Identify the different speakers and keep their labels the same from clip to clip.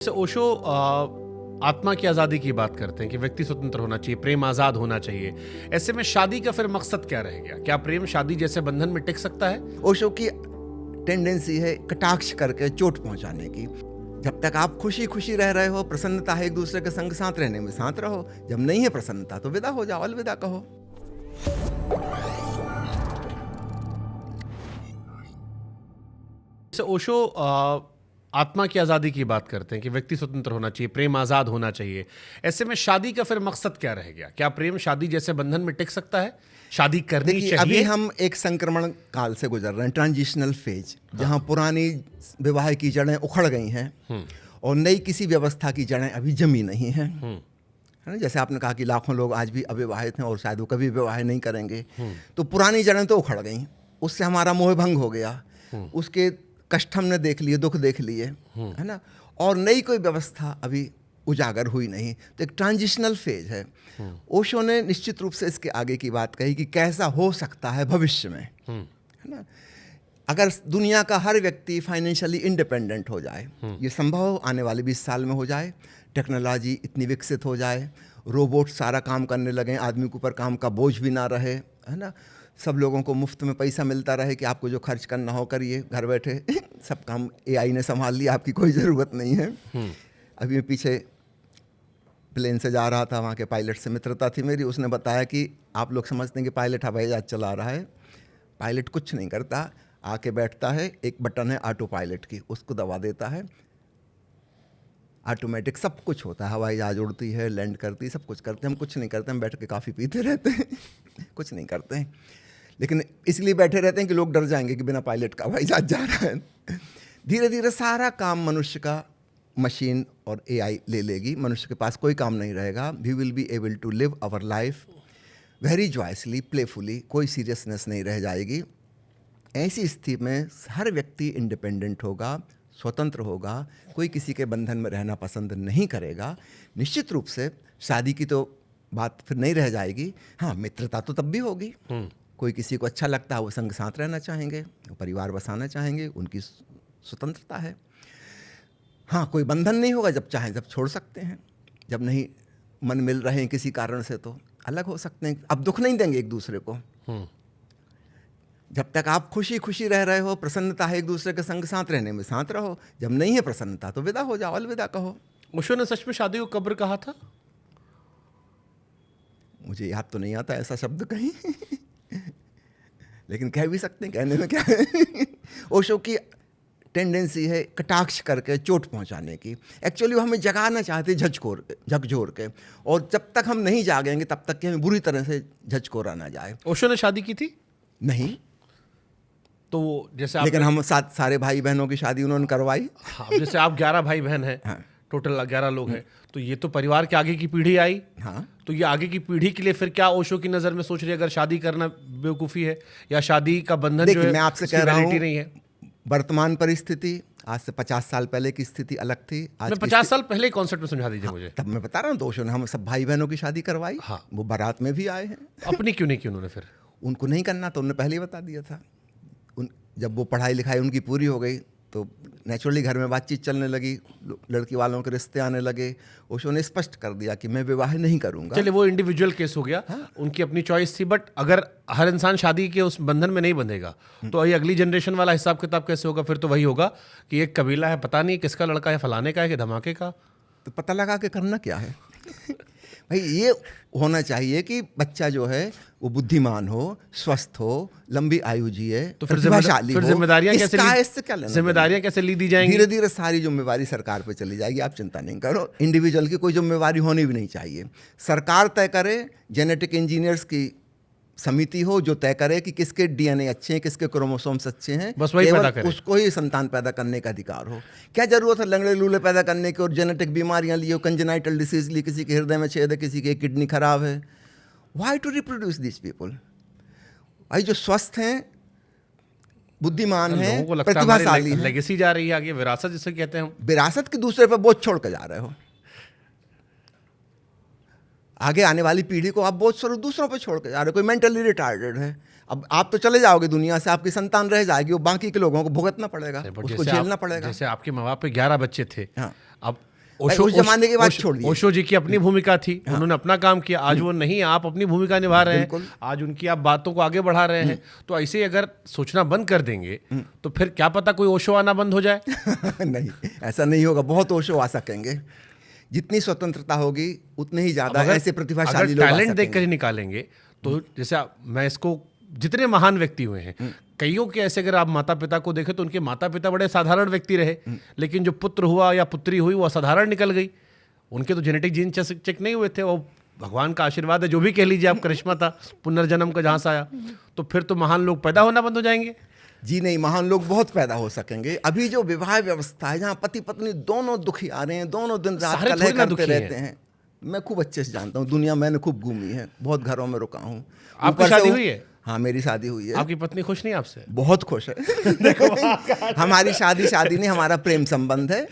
Speaker 1: जैसे ओशो आत्मा की आज़ादी की बात करते हैं कि व्यक्ति स्वतंत्र होना चाहिए, प्रेम आज़ाद होना चाहिए। ऐसे में शादी का फिर मकसद क्या रह गया? क्या प्रेम शादी जैसे बंधन में टिक सकता है?
Speaker 2: ओशो की टेंडेंसी है कटाक्ष करके चोट पहुंचाने की। जब तक आप खुशी खुशी रह रहे हो, प्रसन्नता है एक दूसरे के संग साथ रहने में, साथ रहो। जब नहीं है प्रसन्नता तो विदा हो जाओ, अलविदा कहो।
Speaker 1: जैसे ओशो आत्मा की आज़ादी की बात करते हैं कि व्यक्ति स्वतंत्र होना चाहिए, प्रेम आज़ाद होना चाहिए। ऐसे में शादी का फिर मकसद क्या रह गया? क्या प्रेम शादी जैसे बंधन में टिक सकता है? शादी करनी
Speaker 2: देखिए,
Speaker 1: चाहिए?
Speaker 2: अभी हम एक संक्रमण काल से गुजर रहे हैं, ट्रांजिशनल फेज, जहां पुरानी विवाह की जड़ें उखड़ गई हैं और नई किसी व्यवस्था की जड़ें अभी जमी नहीं हैं। है ना? जैसे आपने कहा कि लाखों लोग आज भी अविवाहित हैं और शायद वो कभी विवाह नहीं करेंगे। तो पुरानी जड़ें तो उखड़ गई, उससे हमारा मोह भंग हो गया, उसके कष्ट हमने देख लिए, दुख देख लिए, है ना। और नई कोई व्यवस्था अभी उजागर हुई नहीं, तो एक ट्रांजिशनल फेज है। ओशो ने निश्चित रूप से इसके आगे की बात कही कि कैसा हो सकता है भविष्य में, है ना, अगर दुनिया का हर व्यक्ति फाइनेंशियली इंडिपेंडेंट हो जाए। ये संभव आने वाले 20 साल में हो जाए, टेक्नोलॉजी इतनी विकसित हो जाए, रोबोट सारा काम करने लगें, आदमी के ऊपर काम का बोझ भी ना रहे, है ना, सब लोगों को मुफ्त में पैसा मिलता रहे कि आपको जो खर्च करना हो करिए, घर बैठे सब काम एआई ने संभाल लिया, आपकी कोई ज़रूरत नहीं है। अभी मैं पीछे प्लेन से जा रहा था, वहाँ के पायलट से मित्रता थी मेरी, उसने बताया कि आप लोग समझते हैं कि पायलट हवाई जहाज चला रहा है। पायलट कुछ नहीं करता, आके बैठता है, एक बटन है ऑटो पायलट की, उसको दबा देता है, ऑटोमेटिक सब कुछ होता है। हवाई जहाज उड़ती है, लैंड करती है, सब कुछ करते हैं। हम कुछ नहीं करते, हम बैठ के काफ़ी पीते रहते हैं कुछ नहीं करते हैं, लेकिन इसलिए बैठे रहते हैं कि लोग डर जाएंगे कि बिना पायलट का हवाई जहाज जा रहा है। धीरे धीरे सारा काम मनुष्य का मशीन और एआई ले लेगी, मनुष्य के पास कोई काम नहीं रहेगा। We will be able to live our life very joyously, playfully, कोई सीरियसनेस नहीं रह जाएगी। ऐसी स्थिति में हर व्यक्ति इंडिपेंडेंट होगा, स्वतंत्र होगा, कोई किसी के बंधन में रहना पसंद नहीं करेगा। निश्चित रूप से शादी की तो बात फिर नहीं रह जाएगी। हाँ, मित्रता तो तब भी होगी। कोई किसी को अच्छा लगता है, वो संग साथ रहना चाहेंगे, परिवार बसाना चाहेंगे, उनकी स्वतंत्रता है। हाँ, कोई बंधन नहीं होगा, जब चाहें जब छोड़ सकते हैं, जब नहीं मन मिल रहे हैं किसी कारण से तो अलग हो सकते हैं। अब दुख नहीं देंगे एक दूसरे को। जब तक आप खुशी खुशी रह रहे हो, प्रसन्नता है एक दूसरे के संग साथ रहने में, साथ रहो। जब नहीं है प्रसन्नता तो विदा हो जाओ, अलविदा कहो।
Speaker 1: ओशो ने सच में शादी को कब्र कहा था?
Speaker 2: मुझे याद तो नहीं आता ऐसा शब्द कहीं लेकिन कह भी सकते हैं, कहने में क्या है ओशो की टेंडेंसी है कटाक्ष करके चोट पहुंचाने की। एक्चुअली वो हमें जगाना चाहते झकझोर के, और जब तक हम नहीं जागेंगे तब तक कि हमें बुरी तरह से झकझोरा ना जाए।
Speaker 1: ओशो ने शादी की थी?
Speaker 2: नहीं,
Speaker 1: तो जैसे
Speaker 2: लेकिन हम सारे भाई बहनों की शादी उन्होंने करवाई।
Speaker 1: हाँ, जैसे आप 11 भाई बहन हैं।
Speaker 2: हाँ।
Speaker 1: टोटल 11 लोग हैं, तो ये तो परिवार के आगे की पीढ़ी आई।
Speaker 2: हाँ,
Speaker 1: तो ये आगे की पीढ़ी के लिए फिर क्या ओशो की नज़र में सोच रही है, अगर शादी करना बेवकूफ़ी है या शादी का बंधन जो
Speaker 2: देखिए,
Speaker 1: है
Speaker 2: मैं आपसे
Speaker 1: उसकी
Speaker 2: कह रहा
Speaker 1: वैलिडिटी
Speaker 2: हूँ,
Speaker 1: नहीं है?
Speaker 2: वर्तमान परिस्थिति आज से 50 साल पहले की स्थिति अलग थी। आज
Speaker 1: मैं
Speaker 2: की
Speaker 1: 50 साल पहले कॉन्सेप्ट में समझा दीजिए मुझे।
Speaker 2: तब मैं बता रहा हूँ, दोषों ने हम सब भाई बहनों की शादी करवाई।
Speaker 1: हाँ।
Speaker 2: वो बारात में भी आए हैं।
Speaker 1: अपनी क्यों नहीं की उन्होंने फिर?
Speaker 2: उनको नहीं करना तो उन्होंने पहले ही बता दिया था। जब वो पढ़ाई लिखाई उनकी पूरी हो गई तो नेचुरली घर में बातचीत चलने लगी, लड़की वालों के रिश्ते आने लगे। ओशो ने स्पष्ट कर दिया कि मैं विवाह नहीं करूंगा।
Speaker 1: चलिए, वो इंडिविजुअल केस हो गया। हाँ? उनकी अपनी चॉइस थी, बट अगर हर इंसान शादी के उस बंधन में नहीं बंधेगा तो ये अगली जनरेशन वाला हिसाब किताब कैसे होगा? फिर तो वही होगा कि एक कबीला है, पता नहीं किसका लड़का है, फलाने का है कि धमाके का।
Speaker 2: तो पता लगा के करना क्या है भाई, ये होना चाहिए कि बच्चा जो है वो बुद्धिमान हो, स्वस्थ हो, लंबी आयु जिए,
Speaker 1: तो फिर
Speaker 2: प्रतिभाशाली हो।
Speaker 1: जिम्मेदारियां
Speaker 2: इससे क्या लेना?
Speaker 1: जिम्मेदारियां कैसे ली दी जाएंगी?
Speaker 2: धीरे धीरे सारी जिम्मेवारी सरकार पे चली जाएगी, आप चिंता नहीं करो। इंडिविजुअल की कोई जिम्मेवारी होनी भी नहीं चाहिए। सरकार तय करे, जेनेटिक इंजीनियर्स की समिति हो जो तय करे कि किसके डीएनए अच्छे हैं, किसके क्रोमोसोम्स अच्छे हैं,
Speaker 1: बस वही पैदा करे।
Speaker 2: उसको ही संतान पैदा करने का अधिकार हो। क्या जरूरत है लंगड़े लूले पैदा करने की और जेनेटिक बीमारियां लिए, कंजेनाइटल डिसीज ली, किसी के हृदय में छेद है, किसी की किडनी खराब है। Why to reproduce this people? भाई जो स्वस्थ हैं, बुद्धिमान हैं, प्रतिभाशाली हैं,
Speaker 1: लेगेसी जा रही है आगे, विरासत जिसे कहते हैं हम।
Speaker 2: विरासत के दूसरे पर बोझ छोड़ कर जा रहे हो। आगे आने वाली पीढ़ी को आप बोझ स्वरूप दूसरों पर छोड़ के जा रहे हो। कोई मेंटली रिटार्डेड है, अब आप तो चले जाओगे दुनिया से, आपकी संतान रह जाएगी, वो बाकी के लोगों को भुगतना पड़ेगा, उसको झेलना पड़ेगा।
Speaker 1: जैसे आपके माँ बाप पे 11 बच्चे थे।
Speaker 2: हाँ।
Speaker 1: अब
Speaker 2: भाई उस जमाने की बात छोड़ दीजिए।
Speaker 1: ओशो जी की अपनी भूमिका थी, उन्होंने अपना काम किया, आज वो नहीं, आप अपनी भूमिका निभा रहे हैं, आज उनकी आप बातों को आगे बढ़ा रहे हैं। तो ऐसे ही अगर सोचना बंद कर देंगे तो फिर क्या पता कोई ओशो आना बंद हो जाए।
Speaker 2: नहीं, ऐसा नहीं होगा, बहुत ओशो आ सकेंगे। जितनी स्वतंत्रता होगी उतने ही ज्यादा ऐसे प्रतिभाशाली लोग आ
Speaker 1: टैलेंट
Speaker 2: सकेंगे।
Speaker 1: देखकर ही निकालेंगे तो जैसे मैं इसको, जितने महान व्यक्ति हुए हैं, कईयों के ऐसे अगर आप माता पिता को देखें तो उनके माता पिता बड़े साधारण व्यक्ति रहे, लेकिन जो पुत्र हुआ या पुत्री हुई वो असाधारण निकल गई। उनके तो जेनेटिक जीन चेक नहीं हुए थे, वो भगवान का आशीर्वाद है, जो भी कह लीजिए आप, करिश्मा था पुनर्जन्म का जहाँ से आया। तो फिर तो महान लोग पैदा होना बंद हो जाएंगे।
Speaker 2: जी नहीं, महान लोग बहुत पैदा हो सकेंगे। अभी जो विवाह व्यवस्था है जहाँ पति पत्नी दोनों दुखी आ रहे हैं, दोनों दिन रात
Speaker 1: सारे
Speaker 2: कलह
Speaker 1: थोड़ी ना
Speaker 2: करते
Speaker 1: दुखी
Speaker 2: रहते हैं। मैं खूब अच्छे से जानता हूँ, दुनिया मैंने खूब घूमी है, बहुत घरों में रुका हूँ।
Speaker 1: आपकी शादी हुई है?
Speaker 2: हाँ, मेरी शादी हुई है।
Speaker 1: आपकी पत्नी खुश नहीं आपसे?
Speaker 2: बहुत खुश है। हमारी शादी नहीं, हमारा प्रेम संबंध है।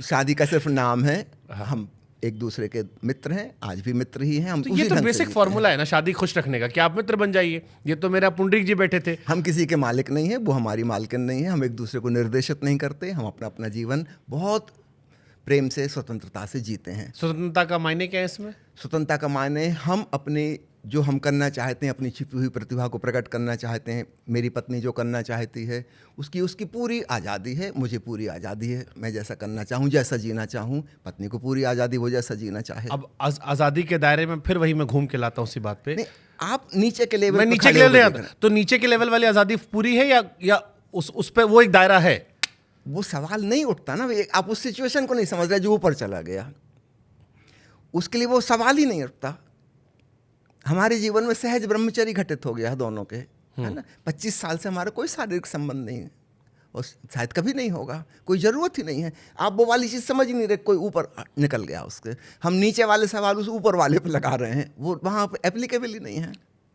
Speaker 2: शादी का सिर्फ नाम है। हम एक दूसरे के मित्र हैं, आज भी मित्र ही हैं। हम
Speaker 1: तो
Speaker 2: उसी
Speaker 1: ये तो
Speaker 2: ढंग से
Speaker 1: बेसिक
Speaker 2: जीते
Speaker 1: फॉर्मूला है ना शादी खुश रखने का कि आप मित्र बन जाइए। ये तो मेरा पुंडरीक जी बैठे थे।
Speaker 2: हम किसी के मालिक नहीं है, वो हमारी मालकिन नहीं है। हम एक दूसरे को निर्देशित नहीं करते। हम अपना अपना जीवन बहुत प्रेम से, स्वतंत्रता से जीते हैं।
Speaker 1: स्वतंत्रता का मायने क्या है इसमें?
Speaker 2: स्वतंत्रता का मायने हम अपने जो हम करना चाहते हैं, अपनी छिपी हुई प्रतिभा को प्रकट करना चाहते हैं। मेरी पत्नी जो करना चाहती है उसकी पूरी आज़ादी है, मुझे पूरी आज़ादी है। मैं जैसा करना चाहूँ, जैसा जीना चाहूँ, पत्नी को पूरी आज़ादी, वो जैसा जीना चाहे।
Speaker 1: अब आज़ादी के दायरे में फिर वही मैं घूम के लाता हूँ उसी बात पे।
Speaker 2: नहीं, आप नीचे के लेवल,
Speaker 1: मैं नीचे के लेवल आता, तो नीचे के लेवल वाली आज़ादी पूरी है या उस पे वो एक दायरा है?
Speaker 2: वो सवाल नहीं उठता ना। आप उस सिचुएशन को नहीं समझ रहे जो ऊपर चला गया, उसके लिए वो सवाल ही नहीं उठता। हमारे जीवन में सहज ब्रह्मचर्य घटित हो गया है दोनों के, है ना। 25 साल से हमारा कोई शारीरिक संबंध नहीं है और शायद कभी नहीं होगा, कोई ज़रूरत ही नहीं है। आप वो वाली चीज़ समझ ही नहीं रहे, कोई ऊपर निकल गया उसके। हम नीचे वाले सवाल उस ऊपर वाले पे लगा रहे हैं, वो वहाँ पे एप्लीकेबल ही नहीं है।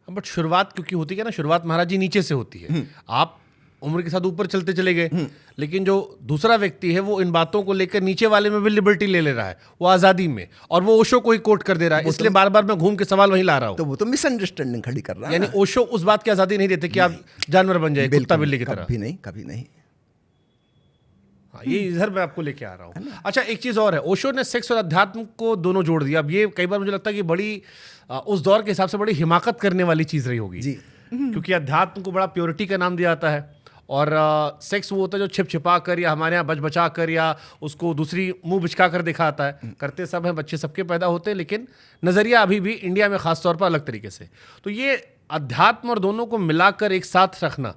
Speaker 1: बट शुरुआत क्योंकि होती है ना, शुरुआत महाराज जी नीचे से होती है। आप उम्र के साथ ऊपर चलते चले गए, लेकिन जो दूसरा व्यक्ति है वो इन बातों को लेकर नीचे वाले में भी लिबर्टी ले रहा है, वो आज़ादी में, और वो ओशो को ही कोट कर दे रहा है। इसलिए बार बार मैं घूम के सवाल वहीं ला रहा हूँ।
Speaker 2: तो वो तो मिसअंडरस्टैंडिंग खड़ी कर रहा है।
Speaker 1: यानी ओशो उस बात की आज़ादी नहीं देते कि आप जानवर बन जाए, कुत्ता बिल्ली की तरह।
Speaker 2: कभी नहीं, कभी नहीं।
Speaker 1: हाँ, ये इधर मैं आपको लेके आ रहा हूँ। अच्छा, एक चीज़ और है, ओशो ने सेक्स और अध्यात्म को दोनों जोड़ दिया। अब ये कई बार मुझे लगता है कि बड़ी उस दौर के हिसाब से बड़ी हिमाकत करने वाली चीज़ रही होगी
Speaker 2: जी।
Speaker 1: क्योंकि अध्यात्म को बड़ा प्योरिटी का नाम दिया जाता है, और सेक्स वो होता है जो छिप छिपा कर या हमारे यहाँ बच बचा कर या उसको दूसरी मुंह बिचका कर दिखाता है। करते सब हैं, बच्चे सबके पैदा होते हैं, लेकिन नज़रिया अभी भी इंडिया में ख़ास तौर पर अलग तरीके से। तो ये अध्यात्म और दोनों को मिलाकर एक साथ रखना,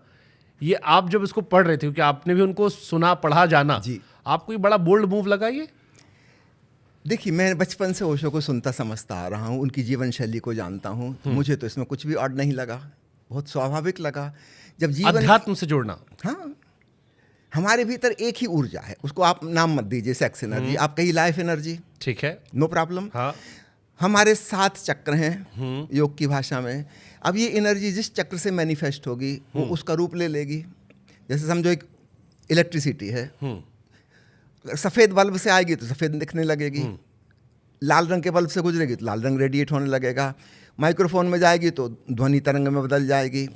Speaker 1: ये आप जब इसको पढ़ रहे थे, क्योंकि आपने भी उनको सुना पढ़ा जाना,
Speaker 2: जी,
Speaker 1: आपको ये बड़ा बोल्ड मूव लगा ये?
Speaker 2: देखिए, मैं बचपन से ओशो को सुनता समझता आ रहा हूँ, उनकी जीवन शैली को जानता हूँ। मुझे तो इसमें कुछ भी ऑड नहीं लगा, बहुत स्वाभाविक लगा। जब जीवन
Speaker 1: अध्यात्म से जोड़ना,
Speaker 2: हाँ, हमारे भीतर एक ही ऊर्जा है, उसको आप नाम मत दीजिए सेक्स एनर्जी, आप कहिए लाइफ एनर्जी,
Speaker 1: ठीक है,
Speaker 2: नो प्रॉब्लम।
Speaker 1: हाँ,
Speaker 2: हमारे 7 चक्र हैं योग की भाषा में। अब ये एनर्जी जिस चक्र से मैनिफेस्ट होगी वो उसका रूप ले लेगी। जैसे समझो एक इलेक्ट्रिसिटी है, सफ़ेद बल्ब से आएगी तो सफ़ेद दिखने लगेगी, लाल रंग के बल्ब से गुजरेगी तो लाल रंग रेडिएट होने लगेगा, माइक्रोफोन में जाएगी तो ध्वनि तरंग में बदल जाएगी,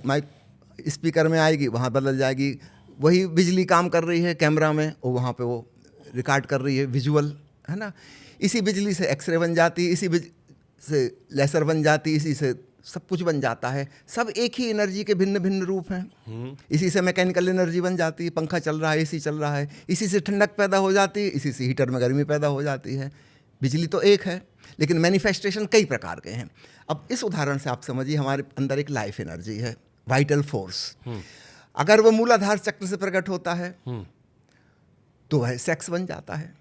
Speaker 2: स्पीकर में आएगी वहाँ बदल जाएगी। वही बिजली काम कर रही है कैमरा में, और वहाँ पे वो रिकॉर्ड कर रही है विजुअल, है ना। इसी बिजली से एक्सरे बन जाती है, इसी से लेसर बन जाती है, इसी से सब कुछ बन जाता है। सब एक ही एनर्जी के भिन्न भिन्न रूप हैं। इसी से मैकेनिकल एनर्जी बन जाती है, पंखा चल रहा है, एसी चल रहा है, इसी से ठंडक पैदा हो जाती है, इसी से हीटर में गर्मी पैदा हो जाती है। बिजली तो एक है, लेकिन मैनिफेस्टेशन कई प्रकार के हैं। अब इस उदाहरण से आप समझिए, हमारे अंदर एक लाइफ एनर्जी है, वाइटल फोर्स। अगर वो मूलाधार चक्र से प्रकट होता है तो वह सेक्स बन जाता है,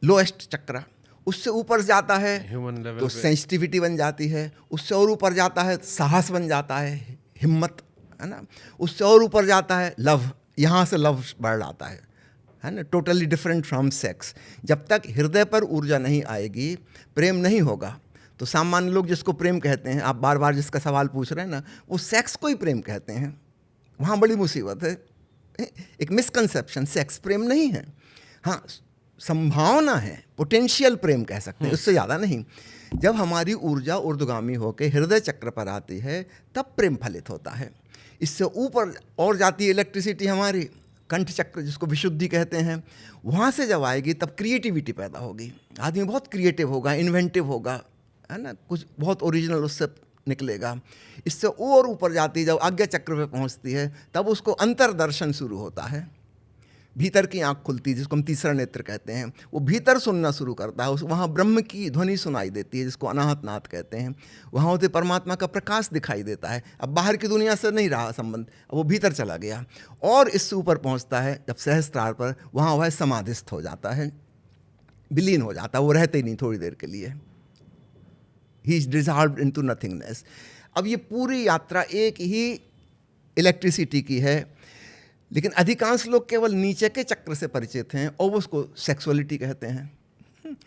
Speaker 2: लोएस्ट चक्र। उससे ऊपर जाता है
Speaker 1: ह्यूमन लेवल
Speaker 2: तो सेंसिटिविटी बन जाती है, उससे और ऊपर जाता है साहस बन जाता है, हिम्मत, है ना। उससे और ऊपर जाता है लव, यहाँ से लव बढ़ आता है ना। Totally different from sex. जब तक हृदय पर ऊर्जा नहीं आएगी, प्रेम नहीं होगा। तो सामान्य लोग जिसको प्रेम कहते हैं, आप बार बार जिसका सवाल पूछ रहे हैं ना, वो सेक्स को ही प्रेम कहते हैं। वहाँ बड़ी मुसीबत है, एक मिसकंसेप्शन, सेक्स प्रेम नहीं है। हाँ, संभावना है, पोटेंशियल प्रेम कह सकते हैं, उससे ज़्यादा नहीं। जब हमारी ऊर्जा ऊर्ध्वगामी होकर हृदय चक्र पर आती है तब प्रेम फलित होता है। इससे ऊपर और जाती है इलेक्ट्रिसिटी हमारी, कंठ चक्र जिसको विशुद्धि कहते हैं, वहाँ से जब आएगी तब क्रिएटिविटी पैदा होगी। आदमी बहुत क्रिएटिव होगा, इन्वेंटिव होगा, है ना, कुछ बहुत ओरिजिनल उससे निकलेगा। इससे और ऊपर जाती है, जब आज्ञा चक्र पे पहुँचती है तब उसको अंतर्दर्शन शुरू होता है, भीतर की आँख खुलती है, जिसको हम तीसरा नेत्र कहते हैं। वो भीतर सुनना शुरू करता है, वहाँ ब्रह्म की ध्वनि सुनाई देती है, जिसको अनाहत नाद कहते हैं। वहाँ होते परमात्मा का प्रकाश दिखाई देता है। अब बाहर की दुनिया से नहीं रहा संबंध, अब वो भीतर चला गया। और इससे ऊपर पहुँचता है जब सहस्त्रार पर, वहाँ वह समाधिस्थ हो जाता है, विलीन हो जाता है, वो रहते ही नहीं थोड़ी देर के लिए। He is dissolved into nothingness. अब ये पूरी यात्रा एक ही इलेक्ट्रिसिटी की है, लेकिन अधिकांश लोग केवल नीचे के चक्र से परिचित हैं और वो उसको सेक्सुअलिटी कहते हैं।